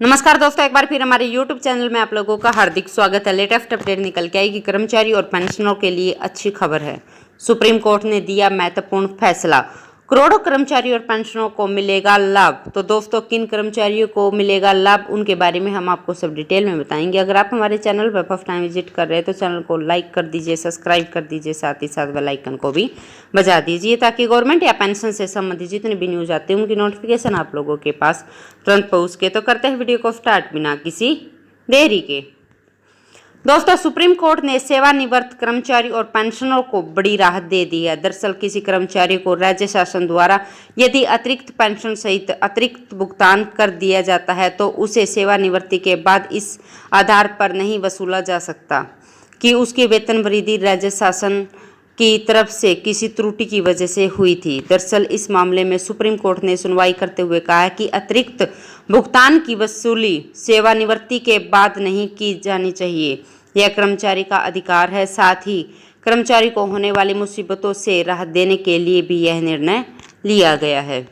नमस्कार दोस्तों, एक बार फिर हमारे YouTube चैनल में आप लोगों का हार्दिक स्वागत है। लेटेस्ट अपडेट निकल के आई कि कर्मचारी और पेंशनरों के लिए अच्छी खबर है। सुप्रीम कोर्ट ने दिया महत्वपूर्ण फैसला, करोड़ों कर्मचारी और पेंशनरों को मिलेगा लाभ। तो दोस्तों, किन कर्मचारियों को मिलेगा लाभ, उनके बारे में हम आपको सब डिटेल में बताएंगे। अगर आप हमारे चैनल पर फर्स्ट टाइम विजिट कर रहे हैं तो चैनल को लाइक कर दीजिए, सब्सक्राइब कर दीजिए, साथ ही साथ बेल आइकन को भी बजा दीजिए ताकि गवर्नमेंट या पेंशन से संबंधित जितने भी न्यूज आते हैं उनकी नोटिफिकेशन आप लोगों के पास तुरंत पहुँच के। तो करते हैं वीडियो को स्टार्ट बिना किसी देरी के। दोस्तों, सुप्रीम कोर्ट ने सेवानिवृत्त कर्मचारी और पेंशनरों को बड़ी राहत दे दी है। दरअसल किसी कर्मचारी को राज्य शासन द्वारा यदि अतिरिक्त पेंशन सहित अतिरिक्त भुगतान कर दिया जाता है तो उसे सेवानिवृत्ति के बाद इस आधार पर नहीं वसूला जा सकता कि उसकी वेतन वृद्धि राज्य शासन की तरफ से किसी त्रुटि की वजह से हुई थी। दरअसल इस मामले में सुप्रीम कोर्ट ने सुनवाई करते हुए कहा है कि अतिरिक्त भुगतान की वसूली सेवानिवृत्ति के बाद नहीं की जानी चाहिए। यह कर्मचारी का अधिकार है। साथ ही कर्मचारी को होने वाली मुसीबतों से राहत देने के लिए भी यह निर्णय लिया गया है।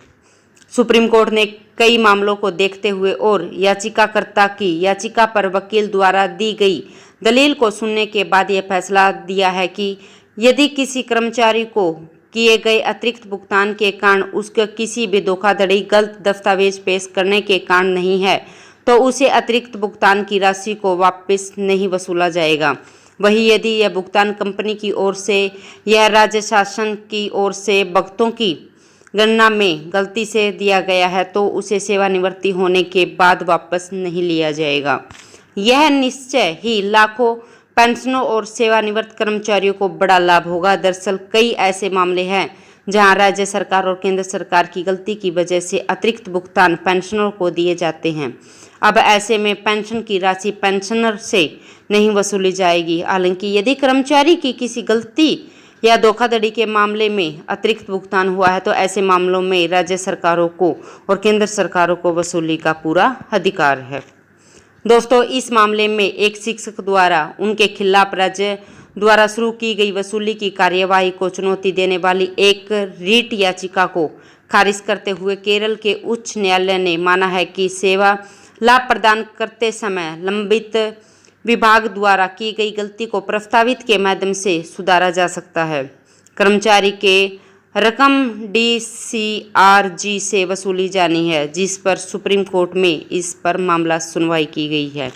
सुप्रीम कोर्ट ने कई मामलों को देखते हुए और याचिकाकर्ता की याचिका पर वकील द्वारा दी गई दलील को सुनने के बाद यह फैसला दिया है कि यदि किसी कर्मचारी को किए गए अतिरिक्त भुगतान के कारण उसका किसी भी धोखाधड़ी, गलत दस्तावेज पेश करने के कारण नहीं है तो उसे अतिरिक्त भुगतान की राशि को वापस नहीं वसूला जाएगा। वहीं यदि यह भुगतान कंपनी की ओर से या राज्य शासन की ओर से भुगतानों की गणना में गलती से दिया गया है तो उसे सेवानिवृत्ति होने के बाद वापस नहीं लिया जाएगा। यह निश्चय ही लाखों पेंशनरों और सेवानिवृत्त कर्मचारियों को बड़ा लाभ होगा। दरअसल कई ऐसे मामले हैं जहां राज्य सरकार और केंद्र सरकार की गलती की वजह से अतिरिक्त भुगतान पेंशनरों को दिए जाते हैं। अब ऐसे में पेंशन की राशि पेंशनर से नहीं वसूली जाएगी। हालांकि यदि कर्मचारी की किसी गलती या धोखाधड़ी के मामले में अतिरिक्त भुगतान हुआ है तो ऐसे मामलों में राज्य सरकारों को और केंद्र सरकारों को वसूली का पूरा अधिकार है। दोस्तों, इस मामले में एक शिक्षक द्वारा उनके खिलाफ राज्य द्वारा शुरू की गई वसूली की कार्यवाही को चुनौती देने वाली एक रीट याचिका को खारिज करते हुए केरल के उच्च न्यायालय ने माना है कि सेवा लाभ प्रदान करते समय लंबित विभाग द्वारा की गई गलती को प्रस्तावित के माध्यम से सुधारा जा सकता है। कर्मचारी के रकम DCRG से वसूली जानी है, जिस पर सुप्रीम कोर्ट में इस पर मामला सुनवाई की गई है।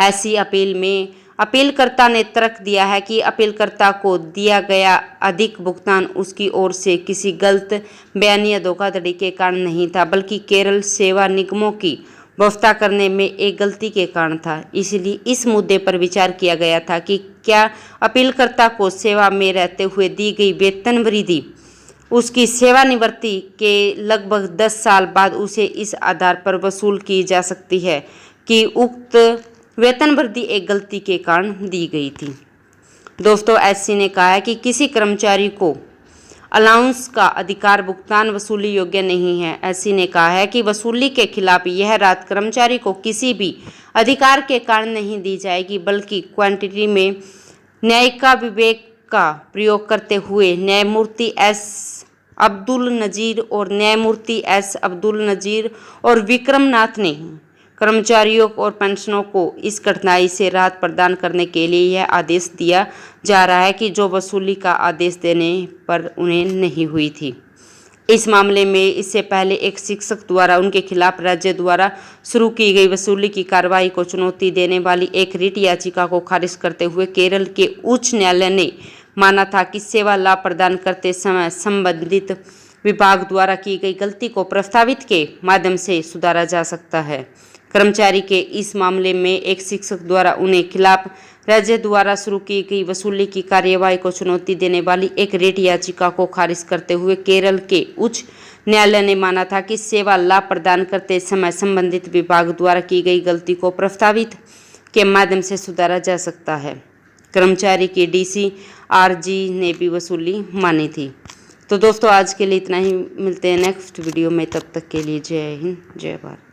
ऐसी अपील में अपीलकर्ता ने तर्क दिया है कि अपीलकर्ता को दिया गया अधिक भुगतान उसकी ओर से किसी गलत बयान या धोखाधड़ी के कारण नहीं था, बल्कि केरल सेवा निगमों की व्यवस्था करने में एक गलती के कारण था। इसलिए इस मुद्दे पर विचार किया गया था कि क्या अपीलकर्ता को सेवा में रहते हुए दी गई वेतन वृद्धि उसकी सेवानिवृत्ति के लगभग 10 साल बाद उसे इस आधार पर वसूल की जा सकती है कि उक्त वेतन वृद्धि एक गलती के कारण दी गई थी। दोस्तों, एससी ने कहा है कि किसी कर्मचारी को अलाउंस का अधिकार भुगतान वसूली योग्य नहीं है। एससी ने कहा है कि वसूली के खिलाफ यह राहत कर्मचारी को किसी भी अधिकार के कारण नहीं दी जाएगी, बल्कि क्वांटिटी में न्यायिक विवेक का प्रयोग करते हुए न्यायमूर्ति एस अब्दुल नजीर और न्यायमूर्ति एस अब्दुल नजीर और विक्रमनाथ ने कर्मचारियों और पेंशनरों को इस कठिनाई से राहत प्रदान करने के लिए यह आदेश दिया जा रहा है कि जो वसूली का आदेश देने पर उन्हें नहीं हुई थी। इस मामले में इससे पहले एक शिक्षक द्वारा उनके खिलाफ राज्य द्वारा शुरू की गई वसूली की कार्रवाई को चुनौती देने वाली एक रिट याचिका को खारिज करते हुए केरल के उच्च न्यायालय ने माना था कि सेवा लाभ प्रदान करते समय संबंधित विभाग द्वारा की गई गलती को प्रस्तावित के माध्यम से सुधारा जा सकता है। कर्मचारी के इस मामले में एक शिक्षक द्वारा उन्हें खिलाफ राज्य द्वारा शुरू की गई वसूली की कार्यवाही को चुनौती देने वाली एक रिट याचिका को खारिज करते हुए केरल के उच्च न्यायालय ने माना था कि सेवा लाभ प्रदान करते समय संबंधित विभाग द्वारा की गई गलती को प्रस्तावित के माध्यम से सुधारा जा सकता है। कर्मचारी की DCRG ने भी वसूली मानी थी। तो दोस्तों, आज के लिए इतना ही। मिलते हैं नेक्स्ट वीडियो में, तब तक के लिए जय हिंद, जय भारत।